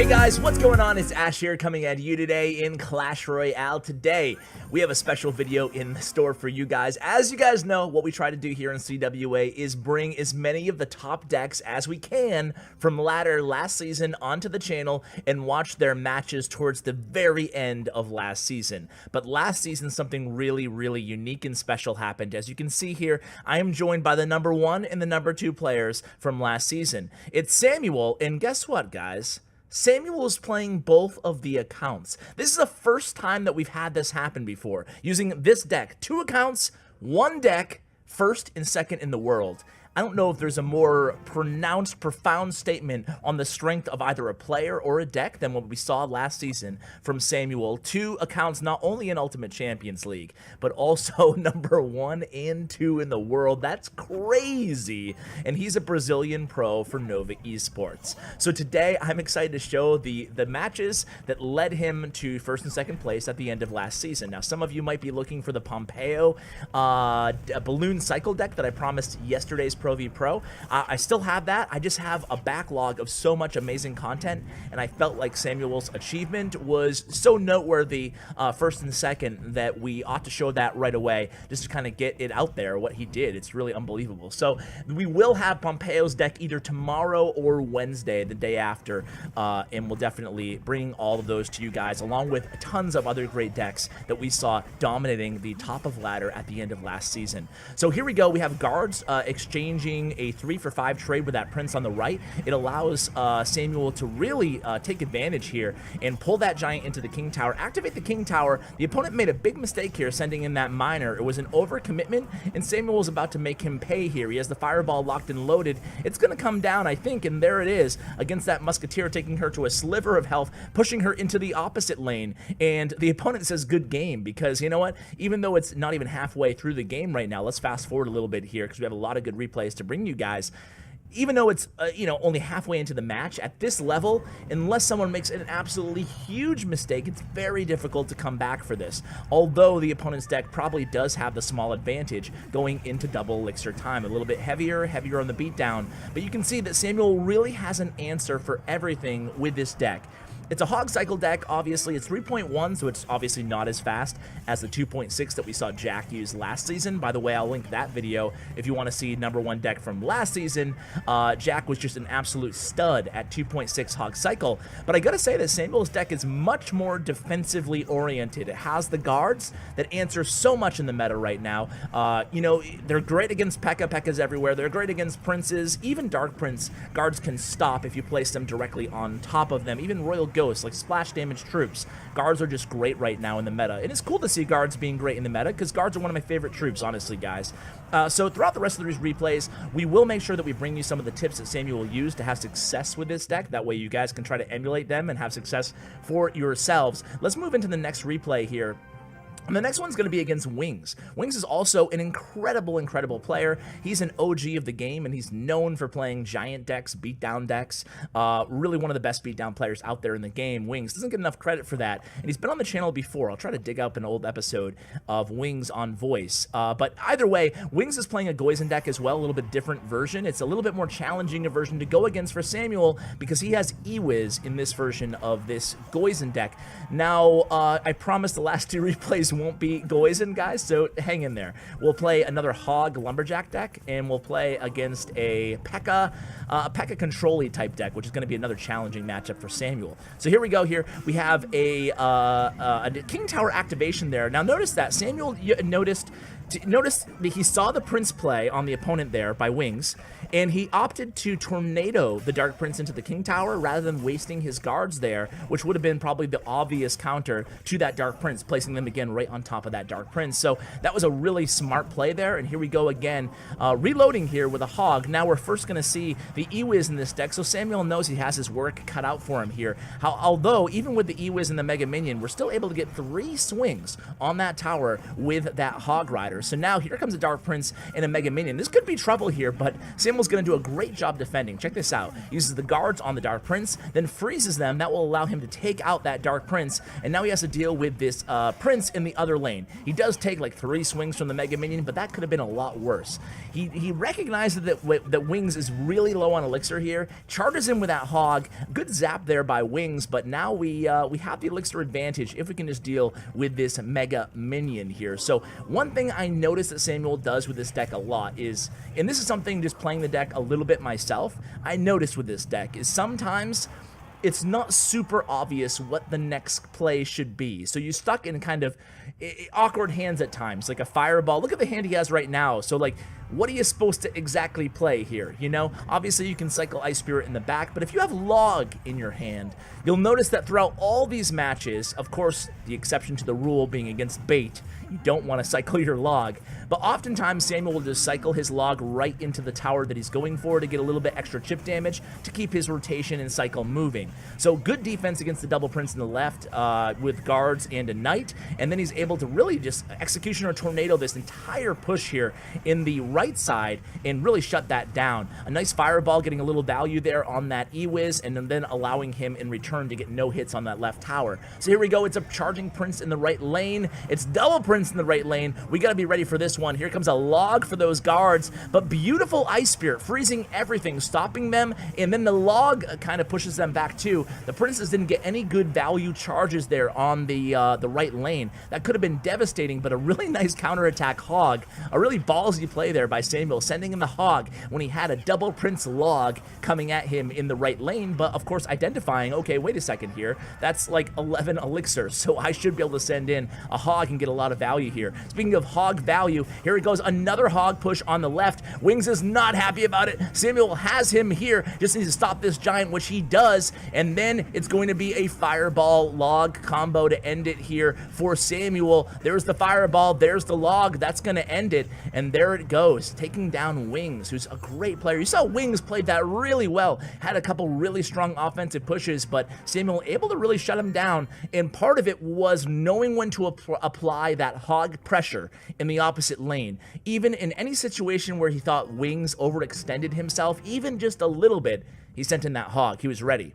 Hey guys, what's going on? It's Ash here coming at you today in Clash Royale. Today, we have a special video in the store for you guys. As you guys know, what we try to do here in CWA is bring as many of the top decks as we can from ladder last season onto the channel and watch their matches towards the very end of last season. But last season, something really unique and special happened. As you can see here, I am joined by the number 1 and the number 2 players from last season. It's Samuel, and guess what, guys? Samuel is playing both of the accounts. This is the first time that we've had this happen before, using this deck. 2 accounts, 1 deck, first and second in the world. I don't know if there's a more pronounced, profound statement on the strength of either a player or a deck than what we saw last season from Samuel. 2 accounts not only in Ultimate Champions League, but also number 1 and 2 in the world. That's crazy. And he's a Brazilian pro for Nova Esports. So today, I'm excited to show the matches that led him to first and second place at the end of last season. Now, some of you might be looking for the Pompeo balloon cycle deck that I promised yesterday's Pro v Pro. I still have that. I just have a backlog of so much amazing content, and I felt like Samuel's achievement was so noteworthy, first and second, that we ought to show that right away, just to kind of get it out there, what he did. It's really unbelievable. So we will have Pompeo's deck either tomorrow or Wednesday, the day after, and we'll definitely bring all of those to you guys, along with tons of other great decks that we saw dominating the top of ladder at the end of last season. So here we go. We have guards exchanging a 3-for-5 trade with that prince on the right. It allows Samuel to really take advantage here and pull that giant into the king tower, activate the king tower. The opponent made a big mistake here sending in that miner. It was an overcommitment, and Samuel was about to make him pay here. He has the fireball locked and loaded. It's going to come down, I think, and there it is against that musketeer, taking her to a sliver of health, pushing her into the opposite lane. And the opponent says good game, because you know what? Even though it's not even halfway through the game right now, let's fast forward a little bit here because we have a lot of good replays to bring you guys. Even though it's only halfway into the match, at this level, unless someone makes an absolutely huge mistake, it's very difficult to come back for this. Although the opponent's deck probably does have the small advantage going into double elixir time, a little bit heavier on the beatdown. But you can see that Samuel really has an answer for everything with this deck. It's a HOG cycle deck, obviously. It's 3.1, so it's obviously not as fast as the 2.6 that we saw Jack use last season. By the way, I'll link that video if you want to see number 1 deck from last season. Jack was just an absolute stud at 2.6 HOG cycle. But I gotta say that Samuel's deck is much more defensively oriented. It has the guards that answer so much in the meta right now. They're great against P.E.K.K.A. P.E.K.K.As everywhere. They're great against princes. Even Dark Prince guards can stop if you place them directly on top of them. Even Royal Ghosts, like splash damage troops. Guards are just great right now in the meta. And it's cool to see guards being great in the meta, because guards are one of my favorite troops, honestly, guys. So throughout the rest of these replays, we will make sure that we bring you some of the tips that Samuel used to have success with this deck. That way you guys can try to emulate them and have success for yourselves. Let's move into the next replay here. And the next one's going to be against Wings. Wings is also an incredible player. He's an OG of the game, and he's known for playing giant decks, beatdown decks. Really one of the best beatdown players out there in the game. Wings doesn't get enough credit for that, and he's been on the channel before. I'll try to dig up an old episode of Wings on voice. But either way, Wings is playing a Goizen deck as well, a little bit different version. It's a little bit more challenging a version to go against for Samuel, because he has Ewiz in this version of this Goizen deck. Now, I promise the last 2 replays won't be Goizen, guys, so hang in there. We'll play another HOG Lumberjack deck, and we'll play against a P.E.K.K.A. control-y type deck, which is going to be another challenging matchup for Samuel. So here we go here. We have a King Tower activation there. Now notice that Samuel noticed that he saw the Prince play on the opponent there by Wings, and he opted to tornado the Dark Prince into the King Tower rather than wasting his guards there, which would have been probably the obvious counter to that Dark Prince, placing them again right on top of that Dark Prince. So that was a really smart play there, and here we go again, reloading here with a HOG. Now we're first going to see the Ewiz in this deck, so Samuel knows he has his work cut out for him here. Although, even with the Ewiz and the Mega Minion, we're still able to get 3 swings on that tower with that HOG Rider. here. So now here comes a Dark Prince and a Mega Minion. This could be trouble here, but Samuel's going to do a great job defending. Check this out. Uses the guards on the Dark Prince, then freezes them. That will allow him to take out that Dark Prince, and now he has to deal with this Prince in the other lane. He does take like 3 swings from the Mega Minion, but that could have been a lot worse. He recognizes that Wings is really low on elixir here, charges in with that Hog. Good zap there by Wings, but now we have the elixir advantage if we can just deal with this Mega Minion here. So one thing I noticed that Samuel does with this deck a lot is, and this is something just playing the deck a little bit myself, I noticed with this deck is sometimes it's not super obvious what the next play should be. So you're stuck in kind of awkward hands at times, like a fireball. Look at the hand he has right now. So like, what are you supposed to exactly play here? You know, obviously you can cycle Ice Spirit in the back, but if you have Log in your hand, you'll notice that throughout all these matches, of course, the exception to the rule being against bait, you don't want to cycle your Log, but oftentimes Samuel will just cycle his Log right into the tower that he's going for to get a little bit extra chip damage to keep his rotation and cycle moving. So good defense against the double Prince in the left with guards and a Knight, and then he's able to really just Executioner Tornado this entire push here in the right side and really shut that down. A nice fireball getting a little value there on that E-Wiz, and then allowing him in return to get no hits on that left tower. So here we go. It's a charging Prince in the right lane. It's double Prince in the right lane. We got to be ready for this one. Here comes a Log for those guards, but beautiful Ice Spirit, freezing everything, stopping them, and then the Log kind of pushes them back too. The Princess didn't get any good value charges there on the right lane. That could have been devastating, but a really nice counterattack Hog. A really ballsy play there by Samuel, sending in the Hog when he had a double Prince Log coming at him in the right lane, but of course identifying, okay, wait a second here, that's like 11 elixir, so I should be able to send in a Hog and get a lot of value here. Speaking of Hog value, here he goes, another Hog push on the left. Wings is not happy about it. Samuel has him here, just needs to stop this giant, which he does, and then it's going to be a Fireball Log combo to end it here for Samuel. There's the Fireball, there's the Log, that's going to end it, and there it goes, taking down Wings, who's a great player. You saw Wings played that really well, had a couple really strong offensive pushes, but Samuel able to really shut him down, and part of it was knowing when to apply that Hog pressure in the opposite lane. Even in any situation where he thought Wings overextended himself, even just a little bit, he sent in that Hog. He was ready.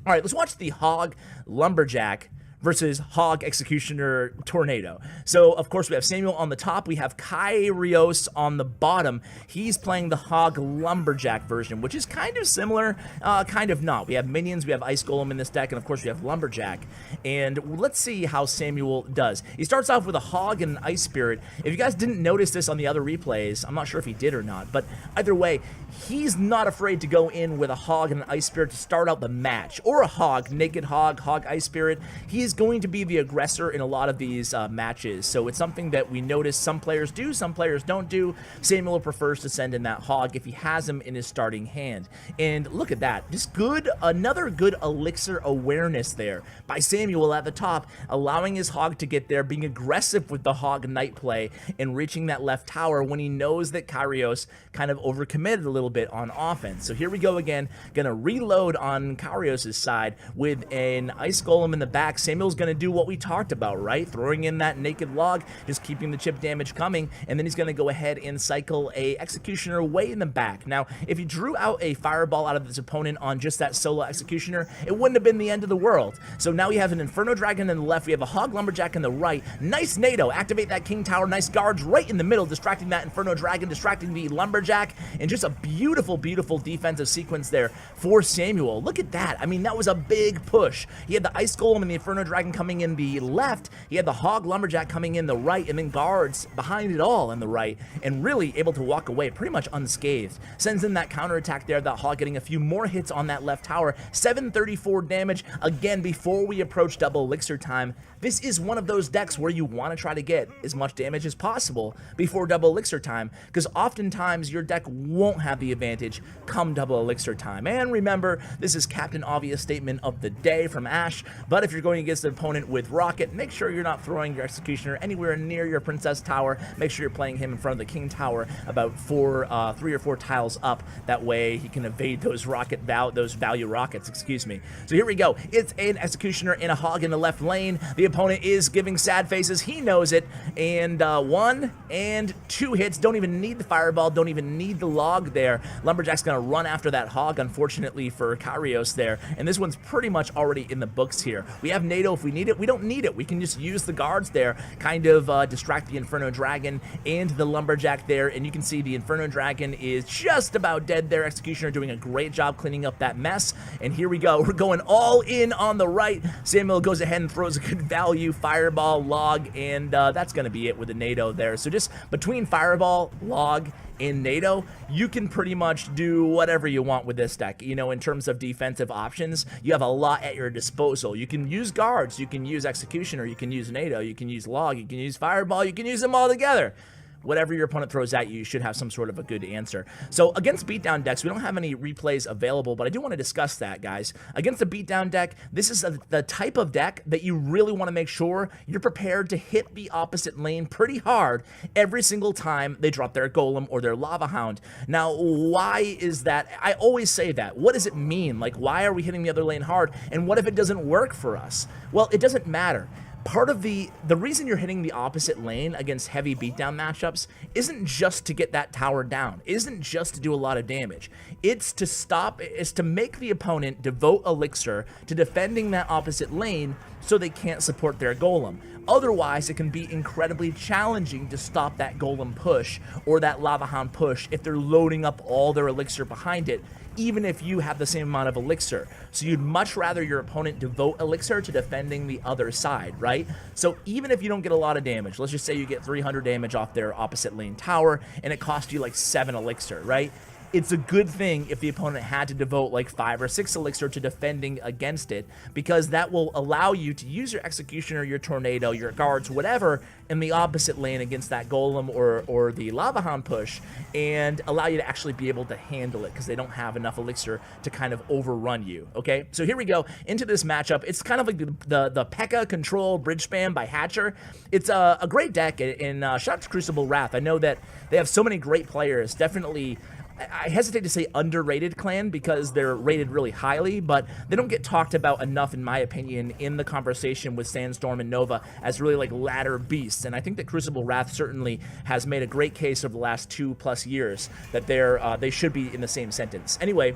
All right, let's watch the Hog Lumberjack versus Hog Executioner Tornado. So, of course, we have Samuel on the top. We have Kyrios on the bottom. He's playing the Hog Lumberjack version, which is kind of similar, kind of not. We have minions, we have Ice Golem in this deck, and of course we have Lumberjack. And let's see how Samuel does. He starts off with a Hog and an Ice Spirit. If you guys didn't notice this on the other replays, I'm not sure if he did or not, but either way, he's not afraid to go in with a Hog and an Ice Spirit to start out the match, or a Hog, Naked Hog, Hog Ice Spirit. He's going to be the aggressor in a lot of these matches, so it's something that we notice some players do, some players don't do. Samuel prefers to send in that Hog if he has him in his starting hand. And look at that, just good, another good elixir awareness there by Samuel at the top, allowing his Hog to get there, being aggressive with the Hog Knight play, and reaching that left tower when he knows that Kyrios kind of overcommitted a little bit on offense. So here we go again, gonna reload on Kyrios' side with an Ice Golem in the back. Samuel's gonna do what we talked about, right? Throwing in that Naked Log, just keeping the chip damage coming, and then he's gonna go ahead and cycle a Executioner way in the back. Now, if he drew out a Fireball out of his opponent on just that solo Executioner, it wouldn't have been the end of the world. So now we have an Inferno Dragon in the left, we have a Hog Lumberjack in the right, nice NATO, activate that King Tower, nice guards right in the middle, distracting that Inferno Dragon, distracting the Lumberjack, and just a beautiful, beautiful defensive sequence there for Samuel. Look at that, I mean, that was a big push. He had the Ice Golem and the Inferno Dragon coming in the left, he had the Hog Lumberjack coming in the right, and then guards behind it all in the right, and really able to walk away pretty much unscathed. Sends in that counterattack there, that Hog getting a few more hits on that left tower, 734 damage, again, before we approach double elixir time. This is one of those decks where you want to try to get as much damage as possible before double elixir time, because oftentimes your deck won't have the advantage come double elixir time. And remember, this is Captain Obvious statement of the day from Ash, but if you're going against the opponent with Rocket, make sure you're not throwing your Executioner anywhere near your Princess Tower. Make sure you're playing him in front of the King Tower about 3 or 4 tiles up. That way he can evade those value rockets, excuse me. So here we go. It's an Executioner and a Hog in the left lane. The opponent is giving sad faces. He knows it. And 1 and 2 hits. Don't even need the Fireball. Don't even need the log there. Lumberjack's going to run after that Hog, unfortunately for Kyrios there. And this one's pretty much already in the books here. We have NATO if we need it. We don't need it. We can just use the guards there, kind of distract the Inferno Dragon and the Lumberjack there. And you can see the Inferno Dragon is just about dead there. Executioner doing a great job cleaning up that mess. And here we go. We're going all in on the right. Samuel goes ahead and throws a good value Fireball, log, and that's going to be it with the NATO there. So just between Fireball, log, and NATO, you can pretty much do whatever you want with this deck. You know, in terms of defensive options, you have a lot at your disposal. You can use guards, you can use Executioner, you can use NATO, you can use log, you can use Fireball, you can use them all together. Whatever your opponent throws at you, you should have some sort of a good answer. So against beatdown decks, we don't have any replays available, but I do want to discuss that, guys. Against a beatdown deck, this is the type of deck that you really want to make sure you're prepared to hit the opposite lane pretty hard every single time they drop their Golem or their Lava Hound. Now, why is that? I always say that. What does it mean? Like, why are we hitting the other lane hard? And what if it doesn't work for us? Well, it doesn't matter. Part of the reason you're hitting the opposite lane against heavy beatdown matchups isn't just to get that tower down, isn't just to do a lot of damage. It's to make the opponent devote elixir to defending that opposite lane so they can't support their Golem. Otherwise, it can be incredibly challenging to stop that Golem push or that Lava Hound push if they're loading up all their elixir behind it, even if you have the same amount of elixir. So you'd much rather your opponent devote elixir to defending the other side, right? So even if you don't get a lot of damage, let's just say you get 300 damage off their opposite lane tower and it cost you like 7 elixir, right? It's a good thing if the opponent had to devote like 5 or 6 elixir to defending against it, because that will allow you to use your Executioner, your Tornado, your guards, whatever, in the opposite lane against that Golem or the Lava Hound push, and allow you to actually be able to handle it because they don't have enough elixir to kind of overrun you, okay? So here we go into this matchup. It's kind of like the P.E.K.K.A. control bridge spam by Hatcher. It's a great deck, and shout out to Crucible Wrath. I know that they have so many great players, definitely. I hesitate to say underrated clan because they're rated really highly, but they don't get talked about enough, in my opinion, in the conversation with Sandstorm and Nova as really like ladder beasts. And I think that Crucible Wrath certainly has made a great case over the last 2+ years that they should be in the same sentence. Anyway,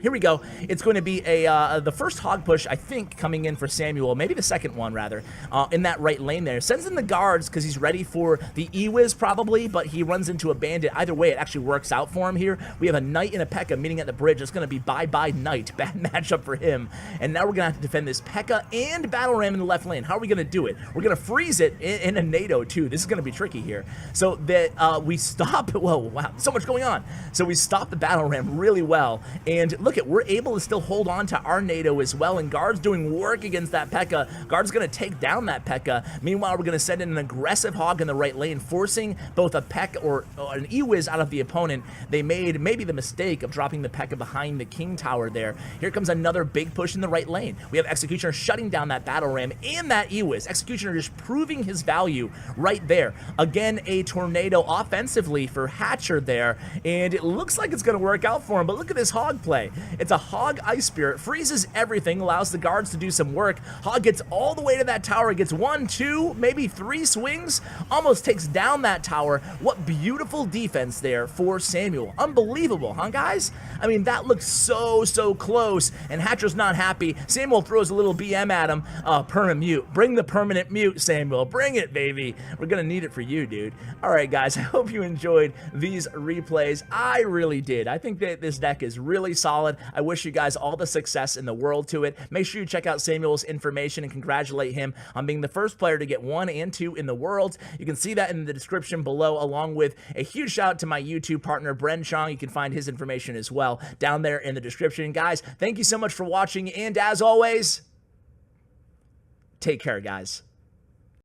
here we go. It's going to be the first hog push, I think, coming in for Samuel, maybe the second one, rather, in that right lane there. Sends in the guards because he's ready for the E-Wiz, probably, but he runs into a bandit. Either way, it actually works out for him here. We have a Knight and a P.E.K.K.A. meeting at the bridge. It's going to be bye-bye Knight. Bad matchup for him. And now we're going to have to defend this P.E.K.K.A. and Battle Ram in the left lane. How are we going to do it? We're going to freeze it in a NATO, too. This is going to be tricky here. So that we stop... Whoa, wow, so much going on. So we stop the Battle Ram really well. And look, we're able to still hold on to our NATO as well, and Guard's doing work against that P.E.K.K.A. Guard's going to take down that P.E.K.K.A. Meanwhile, we're going to send in an aggressive hog in the right lane, forcing both a P.E.K.K.A. or an E-Wiz out of the opponent. They made maybe the mistake of dropping the P.E.K.K.A. behind the King Tower there. Here comes another big push in the right lane. We have Executioner shutting down that Battle Ram and that E-Wiz. Executioner just proving his value right there. Again, a Tornado offensively for Hatcher there, and it looks like it's going to work out for him, but look at this hog play. It's a Hog Ice Spirit, freezes everything, allows the guards to do some work. Hog gets all the way to that tower, gets 1, 2, maybe 3 swings, almost takes down that tower. What beautiful defense there for Samuel. Unbelievable, huh, guys? I mean, that looks so close, and Hatcher's not happy. Samuel throws a little BM at him. Permanent mute. Bring the permanent mute, Samuel. Bring it, baby. We're gonna need it for you, dude. All right, guys, I hope you enjoyed these replays. I really did. I think that this deck is really solid. I wish you guys all the success in the world to it. Make sure you check out Samuel's information and congratulate him on being the first player to get 1 and 2 in the world. You can see that in the description below, along with a huge shout out to my YouTube partner, Bren Chong. You can find his information as well down there in the description. Guys, thank you so much for watching, and as always, take care, guys.